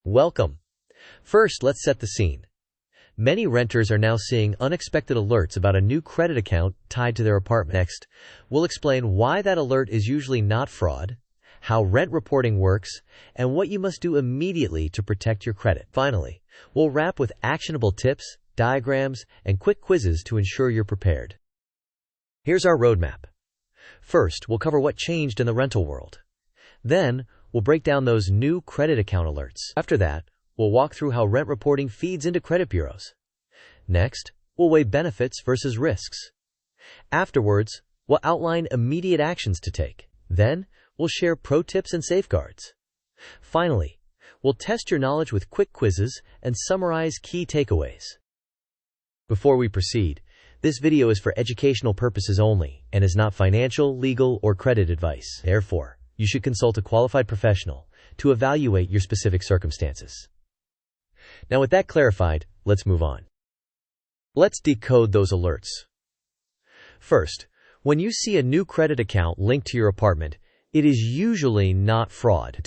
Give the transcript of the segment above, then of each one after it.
Welcome. First, let's set the scene. Many renters are now seeing unexpected alerts about a new credit account tied to their apartment. Next, we'll explain why that alert is usually not fraud, how rent reporting works, and what you must do immediately to protect your credit. Finally, we'll wrap with actionable tips, diagrams, and quick quizzes to ensure you're prepared. Here's our roadmap. First, we'll cover what changed in the rental world. Then, we'll break down those new credit account alerts. After that, we'll walk through how rent reporting feeds into credit bureaus. Next, we'll weigh benefits versus risks. Afterwards, we'll outline immediate actions to take. Then, we'll share pro tips and safeguards. Finally, we'll test your knowledge with quick quizzes and summarize key takeaways. Before we proceed, this video is for educational purposes only and is not financial, legal, or credit advice. Therefore, you should consult a qualified professional to evaluate your specific circumstances. Now, with that clarified, let's move on. Let's decode those alerts. First, when you see a new credit account linked to your apartment, it is usually not fraud.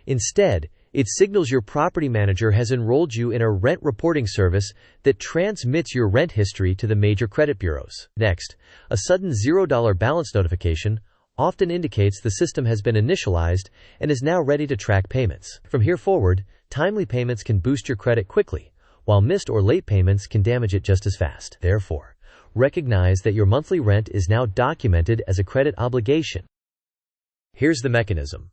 Instead, it signals your property manager has enrolled you in a rent reporting service that transmits your rent history to the major credit bureaus. Next, a sudden $0 balance notification often indicates the system has been initialized and is now ready to track payments. From here forward, timely payments can boost your credit quickly, while missed or late payments can damage it just as fast. Therefore, recognize that your monthly rent is now documented as a credit obligation. Here's the mechanism.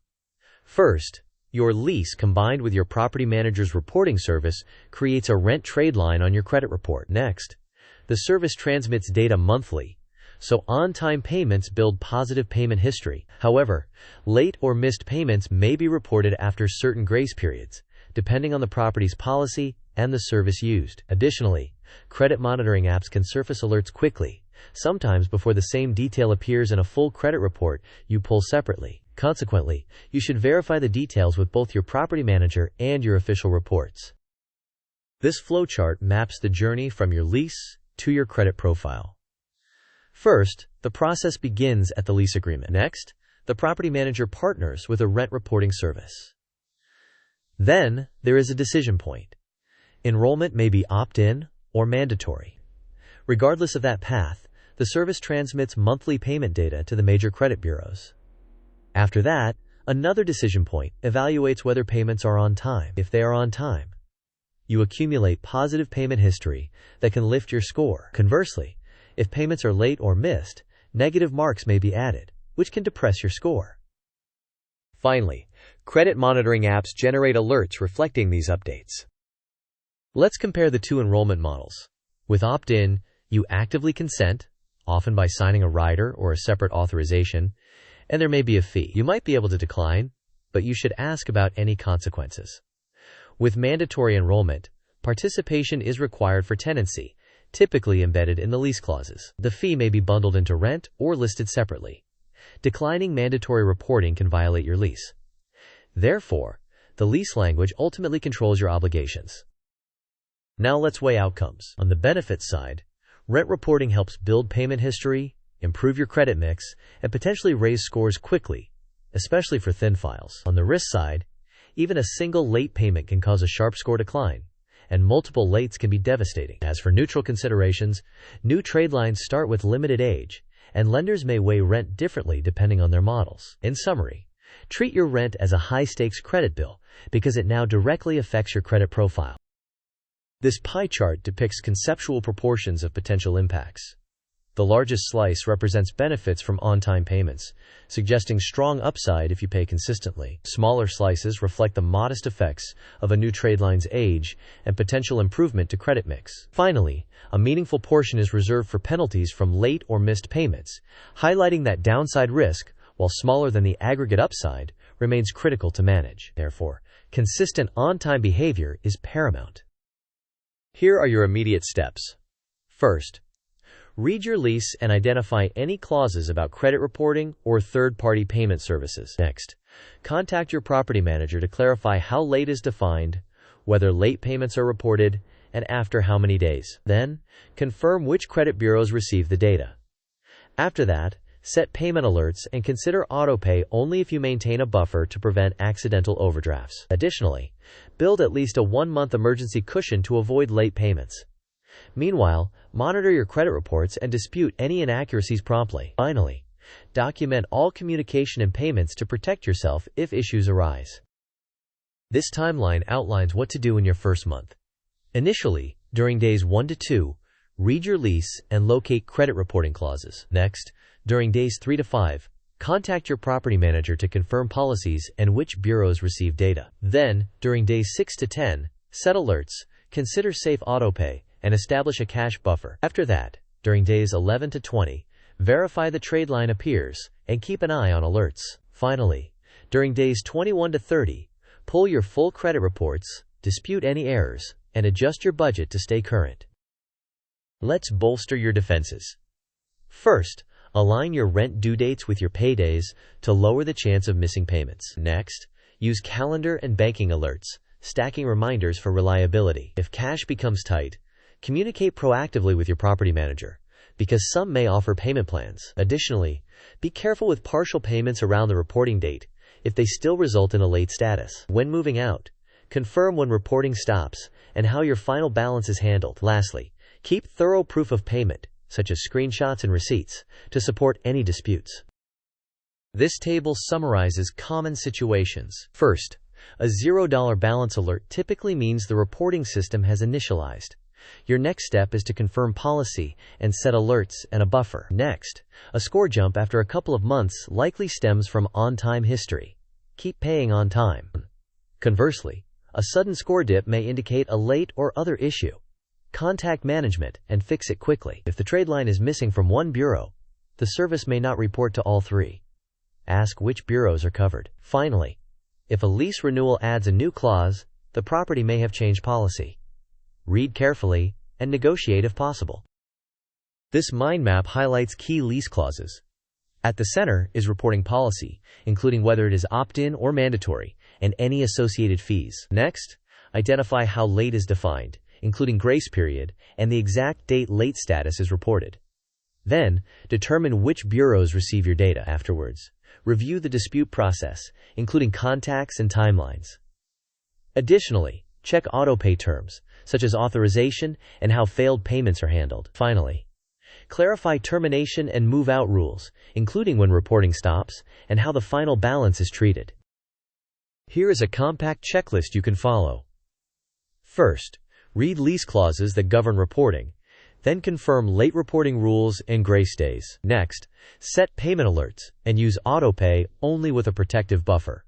First, your lease combined with your property manager's reporting service creates a rent trade line on your credit report. Next, the service transmits data monthly, so on-time payments build positive payment history. However, late or missed payments may be reported after certain grace periods, depending on the property's policy and the service used. Additionally, credit monitoring apps can surface alerts quickly, sometimes before the same detail appears in a full credit report you pull separately. Consequently, you should verify the details with both your property manager and your official reports. This flowchart maps the journey from your lease to your credit profile. First, the process begins at the lease agreement. Next, the property manager partners with a rent reporting service. Then, there is a decision point. Enrollment may be opt-in or mandatory. Regardless of that path, the service transmits monthly payment data to the major credit bureaus. After that, another decision point evaluates whether payments are on time. If they are on time, you accumulate positive payment history that can lift your score. Conversely, if payments are late or missed, negative marks may be added, which can depress your score. Finally, credit monitoring apps generate alerts reflecting these updates. Let's compare the two enrollment models. With opt-in, you actively consent, often by signing a rider or a separate authorization, and there may be a fee. You might be able to decline, but you should ask about any consequences. With mandatory enrollment, participation is required for tenancy, typically embedded in the lease clauses. The fee may be bundled into rent or listed separately. Declining mandatory reporting can violate your lease. Therefore, the lease language ultimately controls your obligations. Now let's weigh outcomes. On the benefits side, rent reporting helps build payment history, improve your credit mix, and potentially raise scores quickly, especially for thin files. On the risk side, even a single late payment can cause a sharp score decline, and multiple lates can be devastating. As for neutral considerations, new trade lines start with limited age, and lenders may weigh rent differently depending on their models. In summary, treat your rent as a high-stakes credit bill because it now directly affects your credit profile. This pie chart depicts conceptual proportions of potential impacts. The largest slice represents benefits from on-time payments, suggesting strong upside if you pay consistently. Smaller slices reflect the modest effects of a new trade line's age and potential improvement to credit mix. Finally, a meaningful portion is reserved for penalties from late or missed payments, highlighting that downside risk, while smaller than the aggregate upside, remains critical to manage. Therefore, consistent on-time behavior is paramount. Here are your immediate steps. First, read your lease and identify any clauses about credit reporting or third-party payment services. Next, contact your property manager to clarify how late is defined, whether late payments are reported, and after how many days. Then, confirm which credit bureaus receive the data. After that, Set payment alerts and consider autopay only if you maintain a buffer to prevent accidental overdrafts. Additionally, build at least a 1-month emergency cushion to avoid late payments. Meanwhile, monitor your credit reports and dispute any inaccuracies promptly. Finally, document all communication and payments to protect yourself if issues arise. This timeline outlines what to do in your first month. Initially, during days 1 to 2, read your lease and locate credit reporting clauses. Next, during days 3 to 5, contact your property manager to confirm policies and which bureaus receive data. Then, during days 6 to 10, set alerts, consider safe autopay, and establish a cash buffer. After that, during days 11 to 20, verify the trade line appears and keep an eye on alerts. Finally, during days 21 to 30, pull your full credit reports, dispute any errors, and adjust your budget to stay current. Let's bolster your defenses. First, align your rent due dates with your paydays to lower the chance of missing payments. Next, use calendar and banking alerts, stacking reminders for reliability. If cash becomes tight, communicate proactively with your property manager, because some may offer payment plans. Additionally, be careful with partial payments around the reporting date if they still result in a late status. When moving out, confirm when reporting stops and how your final balance is handled. Lastly, keep thorough proof of payment, such as screenshots and receipts, to support any disputes. This table summarizes common situations. First, a $0 balance alert typically means the reporting system has initialized. Your next step is to confirm policy and set alerts and a buffer. Next, a score jump after a couple of months likely stems from on-time history. Keep paying on time. Conversely, a sudden score dip may indicate a late or other issue. Contact management and fix it quickly. If the trade line is missing from one bureau, the service may not report to all 3. Ask which bureaus are covered. Finally, if a lease renewal adds a new clause, the property may have changed policy. Read carefully and negotiate if possible. This mind map highlights key lease clauses. At the center is reporting policy, including whether it is opt-in or mandatory, and any associated fees. Next, identify how late is defined, including grace period, and the exact date late status is reported. Then, determine which bureaus receive your data. Afterwards, review the dispute process, including contacts and timelines. Additionally, check autopay terms, such as authorization and how failed payments are handled. Finally, clarify termination and move-out rules, including when reporting stops and how the final balance is treated. Here is a compact checklist you can follow. First, read lease clauses that govern reporting, then confirm late reporting rules and grace days. Next, set payment alerts and use autopay only with a protective buffer.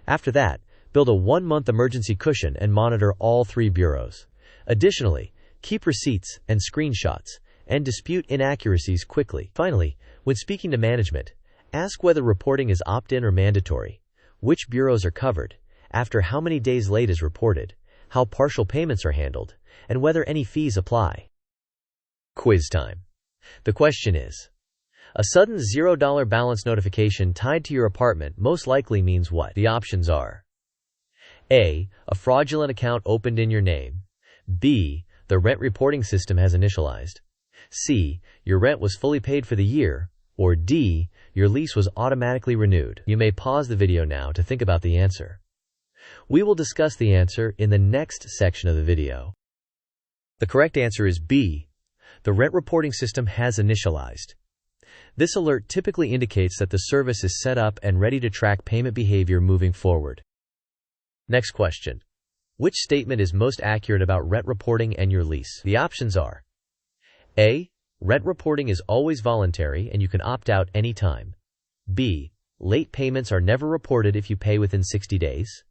After that, build a 1-month emergency cushion and monitor all 3 bureaus. Additionally, keep receipts and screenshots and dispute inaccuracies quickly. Finally, when speaking to management, ask whether reporting is opt-in or mandatory, which bureaus are covered, after how many days late is reported, how partial payments are handled, and whether any fees apply. Quiz time. The question is, a sudden $0 balance notification tied to your apartment most likely means what? The options are: A. A fraudulent account opened in your name. B. The rent reporting system has initialized. C. Your rent was fully paid for the year. Or D. Your lease was automatically renewed. You may pause the video now to think about the answer. We will discuss the answer in the next section of the video. The correct answer is B. The rent reporting system has initialized. This alert typically indicates that the service is set up and ready to track payment behavior moving forward. Next question. Which statement is most accurate about rent reporting and your lease? The options are: A. Rent reporting is always voluntary and you can opt out anytime. B. Late payments are never reported if you pay within 60 days.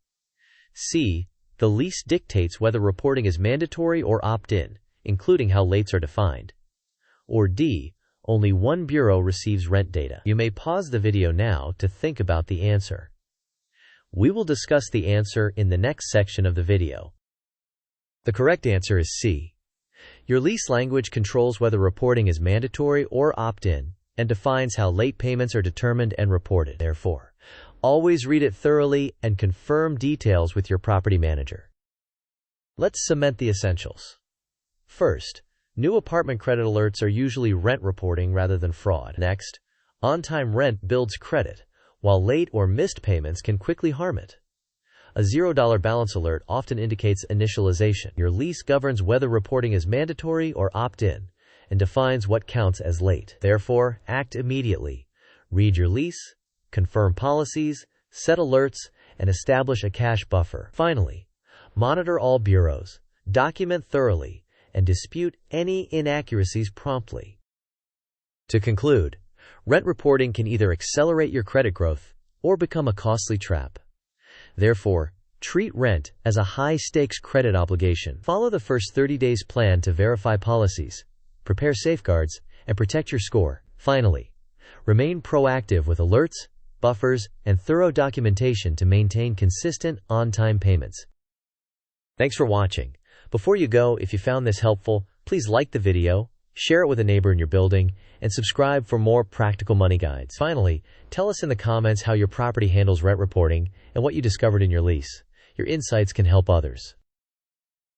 C. The lease dictates whether reporting is mandatory or opt-in, including how lates are defined. Or D. Only one bureau receives rent data. You may pause the video now to think about the answer. We will discuss the answer in the next section of the video. The correct answer is C. Your lease language controls whether reporting is mandatory or opt-in and defines how late payments are determined and reported. Therefore, always read it thoroughly and confirm details with your property manager. Let's cement the essentials. First, new apartment credit alerts are usually rent reporting rather than fraud. Next, On-time rent builds credit, while late or missed payments can quickly harm it. A $0 balance alert often indicates initialization. Your lease governs whether reporting is mandatory or opt-in and defines what counts as late. Therefore, act immediately. Read your lease, confirm policies, set alerts, and establish a cash buffer. Finally, monitor all bureaus, document thoroughly, and dispute any inaccuracies promptly. To conclude, rent reporting can either accelerate your credit growth or become a costly trap. Therefore, treat rent as a high-stakes credit obligation. Follow the first 30 days plan to verify policies, prepare safeguards, and protect your score. Finally, remain proactive with alerts, buffers, and thorough documentation to maintain consistent, on-time payments. Thanks for watching. Before you go, if you found this helpful, please like the video, share it with a neighbor in your building, and subscribe for more practical money guides. Finally, tell us in the comments how your property handles rent reporting and what you discovered in your lease. Your insights can help others.